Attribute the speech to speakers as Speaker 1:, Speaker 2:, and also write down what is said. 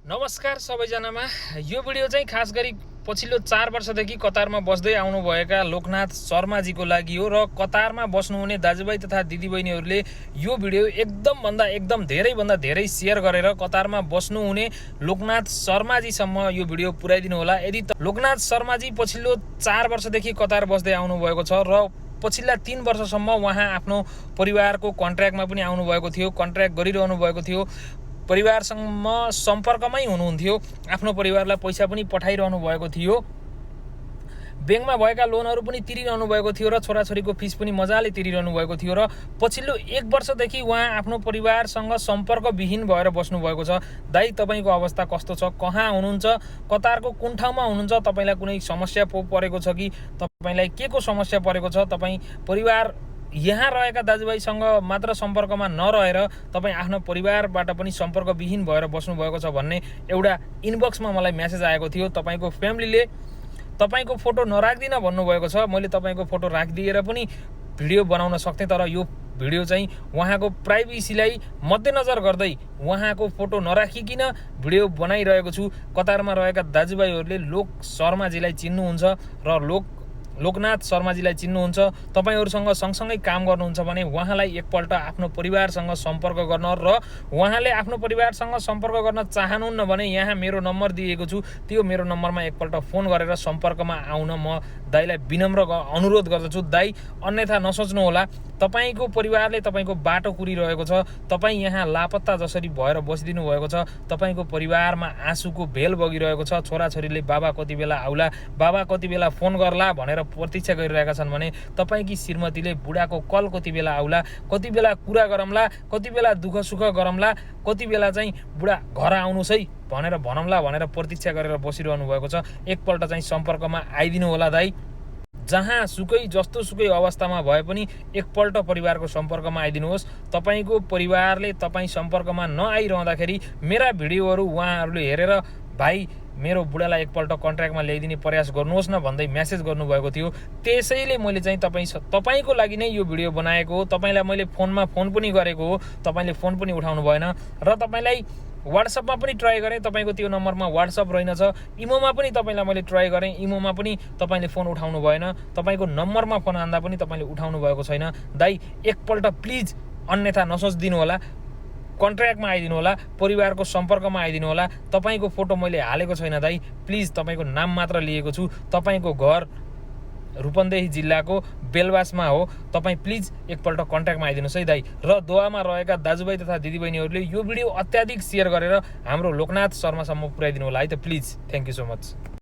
Speaker 1: नमस्कार सबैजनामा। यो भिडियो चाहिँ खास गरी पछिल्लो 4 वर्षदेखि कतारमा बस्दै आउनुभएका लोकनाथ शर्माजीको लागि हो र कतारमा बस्नुहुने दाजुभाइ तथा दिदीबहिनीहरूले यो भिडियो एकदम धेरै सेयर गरेर कतारमा बस्नुहुने लोकनाथ शर्माजीसम्म यो भिडियो पुर्याइदिनु होला। यदि लोकनाथ शर्माजी पछिल्लो 4 वर्षदेखि कतार बस्दै आउनुभएको छ र पछिल्ला 3 वर्षसम्म उहाँ आफ्नो परिवारको कन्ट्र्याक्टमा पनि आउनुभएको थियो, कन्ट्र्याक्ट गरिरहनु भएको थियो, परिवारसँग सम्पर्कमै हुनुहुन्थ्यो, आफ्नो परिवारलाई पैसा पनि पठाइरहनु भएको थियो, ब्याङ्कमा भएका लोनहरू पनि तिरिरहनु भएको थियो र छोराछोरीको फिस पनि मजाले तिरिरहनु भएको थियो र पछिल्लो 1 वर्षदेखि उहाँ आफ्नो परिवारसँग सम्पर्कविहीन भएर बस्नुभएको छ। दाइ, तपाईँको अवस्था कस्तो छ? कहाँ हुनुहुन्छ? कतारको कुन ठाउँमा हुनुहुन्छ? तपाईँलाई कुनै समस्या परेको छ कि? तपाईँलाई के को समस्या परेको छ? तपाईँ परिवार यहाँ रहेका दाजुभाइसँग मात्र सम्पर्कमा नरहेर तपाईँ आफ्नो परिवारबाट पनि सम्पर्कविहीन भएर बस्नुभएको छ भन्ने एउटा इनबक्समा मलाई मेसेज आएको थियो। तपाईँको फ्यामिलीले तपाईँको फोटो नराख्दिन भन्नुभएको छ। मैले तपाईँको फोटो राखिदिएर पनि भिडियो बनाउन सक्थेँ, तर यो भिडियो चाहिँ उहाँको प्राइभेसीलाई मध्यनजर गर्दै उहाँको फोटो नराखिकन भिडियो बनाइरहेको छु। कतारमा रहेका दाजुभाइहरूले लोक शर्माजीलाई चिन्नुहुन्छ र लोकनाथ शर्माजीलाई चिन्नुहुन्छ। तपाईँहरूसँग सँगसँगै काम गर्नुहुन्छ भने उहाँलाई एकपल्ट आफ्नो परिवारसँग सम्पर्क गर्न र उहाँले आफ्नो परिवारसँग सम्पर्क गर्न चाहनुहुन्न भने यहाँ मेरो नम्बर दिएको छु, त्यो मेरो नम्बरमा एकपल्ट फोन गरेर सम्पर्कमा आउन म दाइलाई विनम्र अनुरोध गर्दछु। दाइ, अन्यथा नसोच्नुहोला, तपाईँको परिवारले तपाईँको बाटो कुरिरहेको छ। तपाईँ यहाँ लापत्ता जसरी भएर बसिदिनु भएको छ, तपाईँको परिवारमा आँसुको भेल बगिरहेको छ। छोराछोरीले बाबा कति बेला आउला, बाबा कति बेला फोन गर्ला भनेर प्रतीक्षा गरिरहेका छन् भने तपाईँकी श्रीमतीले बुढाको कल कति बेला आउला, कति बेला कुरा गरौँला, कति बेला दुःख सुख गरौँला, कति बेला चाहिँ बुढा घर आउनुहोस् है भनेर भनौँला भनेर प्रतीक्षा गरेर बसिरहनु भएको छ। एकपल्ट चाहिँ सम्पर्कमा आइदिनु होला दाइ। जहाँ सुकै जस्तो सुकै अवस्थामा भए पनि एकपल्ट परिवारको सम्पर्कमा आइदिनुहोस्। तपाईँको परिवारले तपाईँ सम्पर्कमा नआइरहँदाखेरि मेरा भिडियोहरू उहाँहरूले हेरेर भाइ मेरो बुढालाई एकपल्ट कन्ट्र्याक्टमा ल्याइदिने प्रयास गर्नुहोस् न भन्दै मेसेज गर्नुभएको थियो। त्यसैले मैले चाहिँ तपाईँको लागि नै यो भिडियो बनाएको हो। तपाईँलाई मैले फोनमा फोन पनि गरेको हो, तपाईँले फोन पनि उठाउनु भएन र तपाईँलाई वाट्सएपमा पनि ट्राई गरेँ, तपाईँको त्यो नम्बरमा वाट्सएप रहेनछ। इमोमा पनि तपाईँलाई मैले ट्राई गरेँ, इमोमा पनि तपाईँले फोन उठाउनु भएन। तपाईँको नम्बरमा फोन आउँदा पनि तपाईँले उठाउनु भएको छैन। दाइ, एकपल्ट प्लिज अन्यथा नसोचिदिनु होला, कन्ट्र्याक्टमा आइदिनु होला, परिवारको सम्पर्कमा आइदिनु होला। तपाईँको फोटो मैले हालेको छैन दाइ, प्लिज तपाईँको नाम मात्र लिएको छु। तपाईँको घर रूपन्देही जिल्लाको बेलवासमा हो। तपाईँ प्लिज एकपल्ट कन्ट्याक्टमा आइदिनुहोस् है दाइ। र दोवामा रहेका दाजुभाइ तथा दिदीबहिनीहरूले यो भिडियो अत्याधिक सेयर गरेर हाम्रो लोकनाथ शर्मासम्म पुर्याइदिनु होला है त, please. Thank you so much.